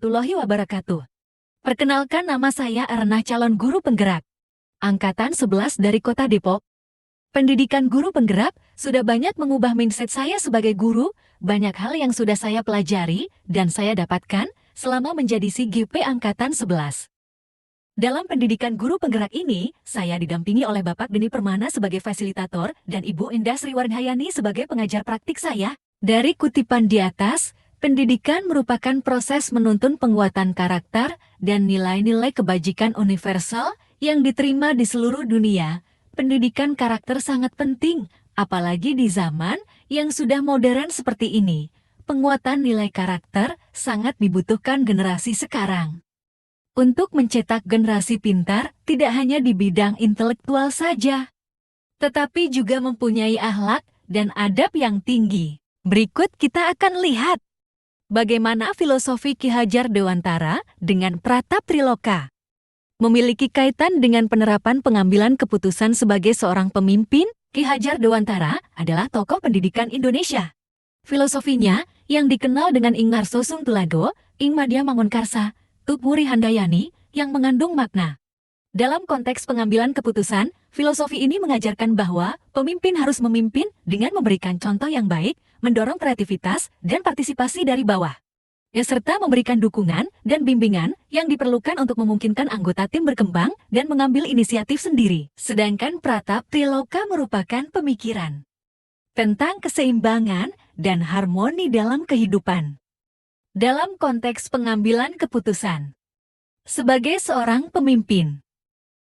warahmatullahi wabarakatuh. Perkenalkan, nama saya Erna, calon guru penggerak Angkatan 11 dari Kota Depok. Pendidikan guru penggerak sudah banyak mengubah mindset saya sebagai guru. Banyak hal yang sudah saya pelajari dan saya dapatkan selama menjadi CGP Angkatan 11. Dalam pendidikan guru penggerak ini, saya didampingi oleh Bapak Deni Permana sebagai fasilitator dan Ibu Indah Sriwardhayani sebagai pengajar praktik saya. Dari kutipan di atas, pendidikan merupakan proses menuntun penguatan karakter dan nilai-nilai kebajikan universal yang diterima di seluruh dunia. Pendidikan karakter sangat penting, apalagi di zaman yang sudah modern seperti ini. Penguatan nilai karakter sangat dibutuhkan generasi sekarang. Untuk mencetak generasi pintar, tidak hanya di bidang intelektual saja, tetapi juga mempunyai akhlak dan adab yang tinggi. Berikut kita akan lihat bagaimana filosofi Ki Hajar Dewantara dengan Pratap Triloka memiliki kaitan dengan penerapan pengambilan keputusan sebagai seorang pemimpin. Ki Hajar Dewantara adalah tokoh pendidikan Indonesia. Filosofinya yang dikenal dengan Ing Ngarso Sung Tulago, Ing Madya Mangunkarsa, Tut Wuri Handayani, yang mengandung makna. Dalam konteks pengambilan keputusan, filosofi ini mengajarkan bahwa pemimpin harus memimpin dengan memberikan contoh yang baik, mendorong kreativitas dan partisipasi dari bawah, serta memberikan dukungan dan bimbingan yang diperlukan untuk memungkinkan anggota tim berkembang dan mengambil inisiatif sendiri. Sedangkan Pratap Triloka merupakan pemikiran tentang keseimbangan dan harmoni dalam kehidupan. Dalam konteks pengambilan keputusan, sebagai seorang pemimpin,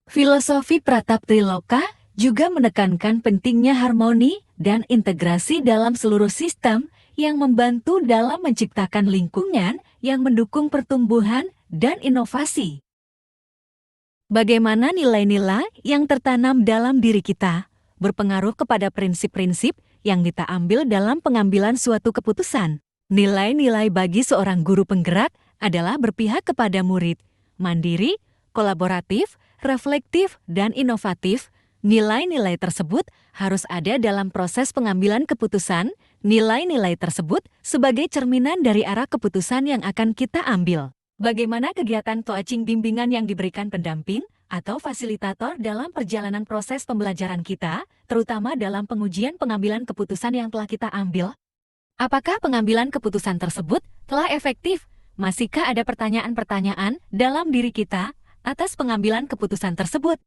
filosofi Pratap Triloka juga menekankan pentingnya harmoni dan integrasi dalam seluruh sistem yang membantu dalam menciptakan lingkungan yang mendukung pertumbuhan dan inovasi. Bagaimana nilai-nilai yang tertanam dalam diri kita berpengaruh kepada prinsip-prinsip yang kita ambil dalam pengambilan suatu keputusan. Nilai-nilai bagi seorang guru penggerak adalah berpihak kepada murid, mandiri, kolaboratif, reflektif, dan inovatif. Nilai-nilai tersebut harus ada dalam proses pengambilan keputusan. Nilai-nilai tersebut sebagai cerminan dari arah keputusan yang akan kita ambil. Bagaimana kegiatan coaching bimbingan yang diberikan pendamping atau fasilitator dalam perjalanan proses pembelajaran kita, terutama dalam pengujian pengambilan keputusan yang telah kita ambil? Apakah pengambilan keputusan tersebut telah efektif? Masihkah ada pertanyaan-pertanyaan dalam diri kita atas pengambilan keputusan tersebut?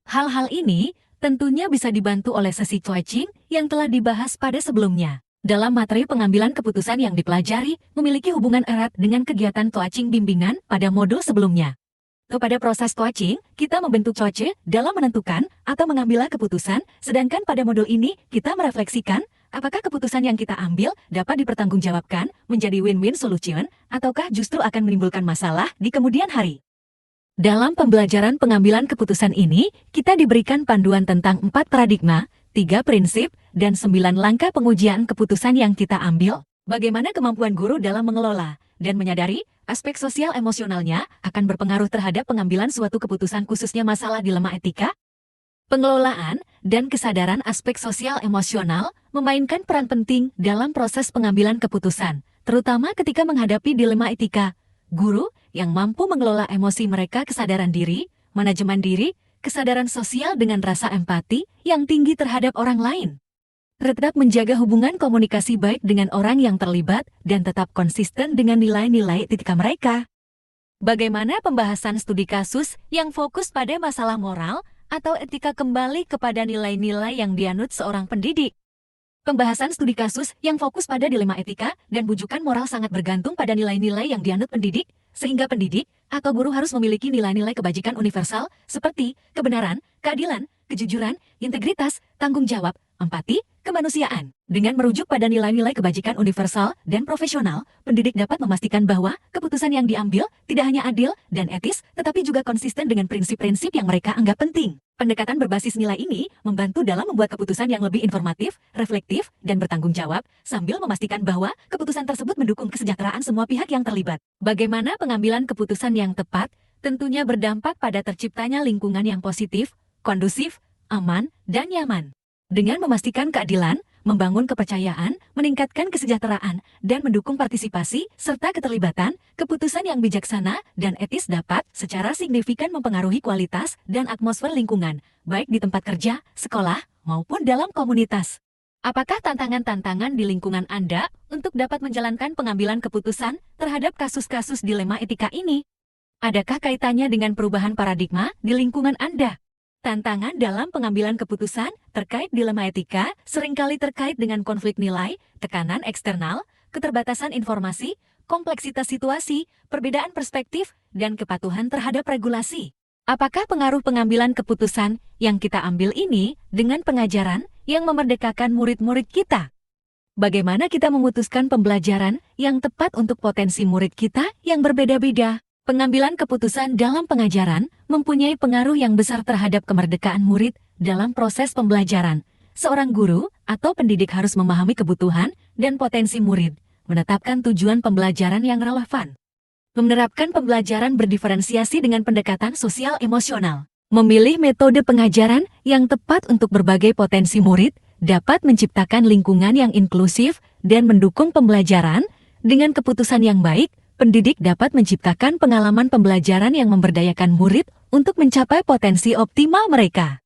Hal-hal ini tentunya bisa dibantu oleh sesi coaching yang telah dibahas pada sebelumnya. Dalam materi pengambilan keputusan yang dipelajari memiliki hubungan erat dengan kegiatan coaching bimbingan pada modul sebelumnya. Pada proses coaching, kita membentuk coach dalam menentukan atau mengambil keputusan, sedangkan pada modul ini kita merefleksikan apakah keputusan yang kita ambil dapat dipertanggungjawabkan menjadi win-win solution ataukah justru akan menimbulkan masalah di kemudian hari. Dalam pembelajaran pengambilan keputusan ini, kita diberikan panduan tentang 4 paradigma, 3 prinsip, dan 9 langkah pengujian keputusan yang kita ambil. Bagaimana kemampuan guru dalam mengelola dan menyadari aspek sosial emosionalnya akan berpengaruh terhadap pengambilan suatu keputusan, khususnya masalah dilema etika. Pengelolaan dan kesadaran aspek sosial emosional memainkan peran penting dalam proses pengambilan keputusan, terutama ketika menghadapi dilema etika. Guru yang mampu mengelola emosi mereka, kesadaran diri, manajemen diri, kesadaran sosial dengan rasa empati yang tinggi terhadap orang lain, tetap menjaga hubungan komunikasi baik dengan orang yang terlibat, dan tetap konsisten dengan nilai-nilai etika mereka. Bagaimana pembahasan studi kasus yang fokus pada masalah moral atau etika kembali kepada nilai-nilai yang dianut seorang pendidik? Pembahasan studi kasus yang fokus pada dilema etika dan bujukan moral sangat bergantung pada nilai-nilai yang dianut pendidik, sehingga pendidik atau guru harus memiliki nilai-nilai kebajikan universal seperti kebenaran, keadilan, kejujuran, integritas, tanggung jawab, empati, kemanusiaan. Dengan merujuk pada nilai-nilai kebajikan universal dan profesional, pendidik dapat memastikan bahwa keputusan yang diambil tidak hanya adil dan etis, tetapi juga konsisten dengan prinsip-prinsip yang mereka anggap penting. Pendekatan berbasis nilai ini membantu dalam membuat keputusan yang lebih informatif, reflektif, dan bertanggung jawab, sambil memastikan bahwa keputusan tersebut mendukung kesejahteraan semua pihak yang terlibat. Bagaimana pengambilan keputusan yang tepat? Tentunya berdampak pada terciptanya lingkungan yang positif, kondusif, aman, dan nyaman. Dengan memastikan keadilan, membangun kepercayaan, meningkatkan kesejahteraan, dan mendukung partisipasi serta keterlibatan. Keputusan yang bijaksana dan etis dapat secara signifikan mempengaruhi kualitas dan atmosfer lingkungan, baik di tempat kerja, sekolah, maupun dalam komunitas. Apakah tantangan-tantangan di lingkungan Anda untuk dapat menjalankan pengambilan keputusan terhadap kasus-kasus dilema etika ini? Adakah kaitannya dengan perubahan paradigma di lingkungan Anda? Tantangan dalam pengambilan keputusan terkait dilema etika seringkali terkait dengan konflik nilai, tekanan eksternal, keterbatasan informasi, kompleksitas situasi, perbedaan perspektif, dan kepatuhan terhadap regulasi. Apakah pengaruh pengambilan keputusan yang kita ambil ini dengan pengajaran yang memerdekakan murid-murid kita? Bagaimana kita memutuskan pembelajaran yang tepat untuk potensi murid kita yang berbeda-beda? Pengambilan keputusan dalam pengajaran mempunyai pengaruh yang besar terhadap kemerdekaan murid dalam proses pembelajaran. Seorang guru atau pendidik harus memahami kebutuhan dan potensi murid, menetapkan tujuan pembelajaran yang relevan, menerapkan pembelajaran berdiferensiasi dengan pendekatan sosial emosional, memilih metode pengajaran yang tepat untuk berbagai potensi murid, dapat menciptakan lingkungan yang inklusif dan mendukung pembelajaran. Dengan keputusan yang baik, pendidik dapat menciptakan pengalaman pembelajaran yang memberdayakan murid untuk mencapai potensi optimal mereka.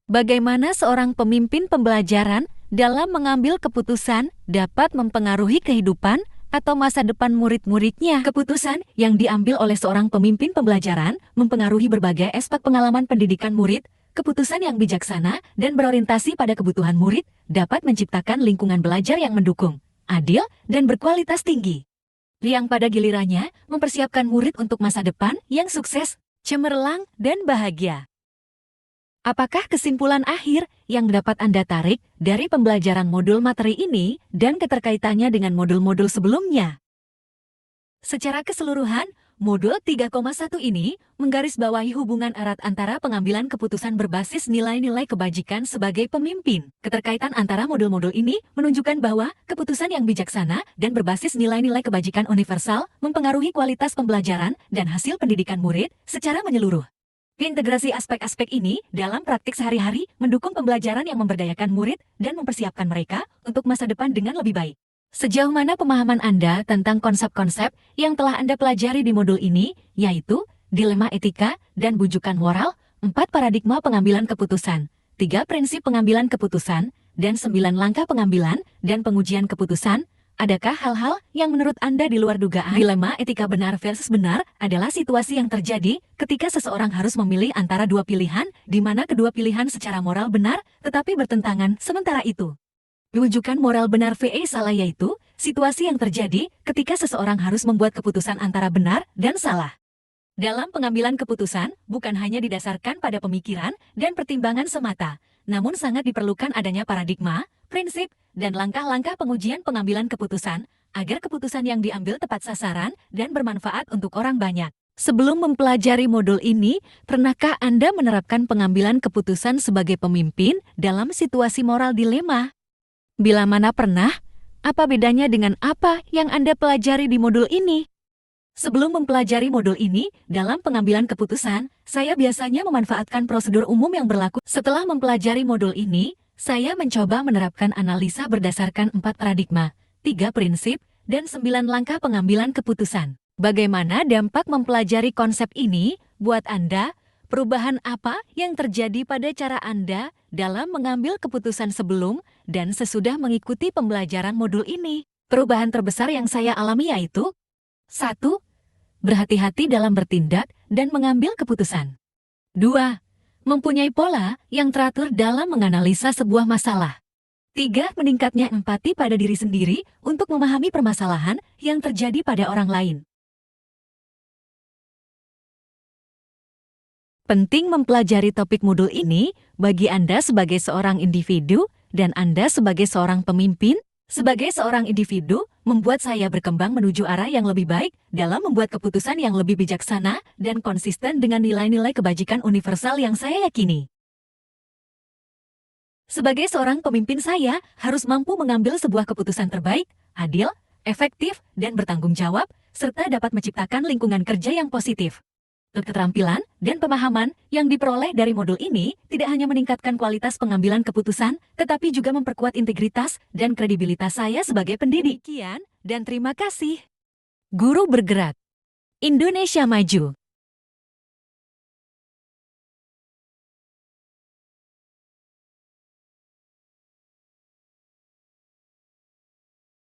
Bagaimana seorang pemimpin pembelajaran dalam mengambil keputusan dapat mempengaruhi kehidupan atau masa depan murid-muridnya? Keputusan yang diambil oleh seorang pemimpin pembelajaran mempengaruhi berbagai aspek pengalaman pendidikan murid. Keputusan yang bijaksana dan berorientasi pada kebutuhan murid dapat menciptakan lingkungan belajar yang mendukung, adil, dan berkualitas tinggi, yang pada gilirannya mempersiapkan murid untuk masa depan yang sukses, cemerlang, dan bahagia. Apakah kesimpulan akhir yang dapat Anda tarik dari pembelajaran modul materi ini dan keterkaitannya dengan modul-modul sebelumnya? Secara keseluruhan, modul 3,1 ini menggarisbawahi hubungan erat antara pengambilan keputusan berbasis nilai-nilai kebajikan sebagai pemimpin. Keterkaitan antara modul-modul ini menunjukkan bahwa keputusan yang bijaksana dan berbasis nilai-nilai kebajikan universal mempengaruhi kualitas pembelajaran dan hasil pendidikan murid secara menyeluruh. Integrasi aspek-aspek ini dalam praktik sehari-hari mendukung pembelajaran yang memberdayakan murid dan mempersiapkan mereka untuk masa depan dengan lebih baik. Sejauh mana pemahaman Anda tentang konsep-konsep yang telah Anda pelajari di modul ini, yaitu dilema etika dan bujukan moral, 4 paradigma pengambilan keputusan, 3 prinsip pengambilan keputusan, dan 9 langkah pengambilan dan pengujian keputusan? Adakah hal-hal yang menurut Anda di luar dugaan? Dilema etika benar versus benar adalah situasi yang terjadi ketika seseorang harus memilih antara dua pilihan, di mana kedua pilihan secara moral benar, tetapi bertentangan. Sementara itu, rujukan moral benar vs salah yaitu situasi yang terjadi ketika seseorang harus membuat keputusan antara benar dan salah. Dalam pengambilan keputusan, bukan hanya didasarkan pada pemikiran dan pertimbangan semata, namun sangat diperlukan adanya paradigma, prinsip, dan langkah-langkah pengujian pengambilan keputusan, agar keputusan yang diambil tepat sasaran dan bermanfaat untuk orang banyak. Sebelum mempelajari modul ini, pernahkah Anda menerapkan pengambilan keputusan sebagai pemimpin dalam situasi moral dilema? Bila mana pernah, apa bedanya dengan apa yang Anda pelajari di modul ini? Sebelum mempelajari modul ini, dalam pengambilan keputusan, saya biasanya memanfaatkan prosedur umum yang berlaku. Setelah mempelajari modul ini, saya mencoba menerapkan analisa berdasarkan 4 paradigma, 3 prinsip, dan 9 langkah pengambilan keputusan. Bagaimana dampak mempelajari konsep ini buat Anda? Perubahan apa yang terjadi pada cara Anda dalam mengambil keputusan sebelum dan sesudah mengikuti pembelajaran modul ini? Perubahan terbesar yang saya alami yaitu 1. Berhati-hati dalam bertindak dan mengambil keputusan. 2. Mempunyai pola yang teratur dalam menganalisa sebuah masalah. 3. Meningkatnya empati pada diri sendiri untuk memahami permasalahan yang terjadi pada orang lain. Penting mempelajari topik modul ini bagi Anda sebagai seorang individu dan Anda sebagai seorang pemimpin. Sebagai seorang individu, membuat saya berkembang menuju arah yang lebih baik dalam membuat keputusan yang lebih bijaksana dan konsisten dengan nilai-nilai kebajikan universal yang saya yakini. Sebagai seorang pemimpin, saya harus mampu mengambil sebuah keputusan terbaik, adil, efektif, dan bertanggung jawab, serta dapat menciptakan lingkungan kerja yang positif. Keterampilan dan pemahaman yang diperoleh dari modul ini tidak hanya meningkatkan kualitas pengambilan keputusan, tetapi juga memperkuat integritas dan kredibilitas saya sebagai pendidik. Demikian, dan terima kasih. Guru bergerak. Indonesia maju.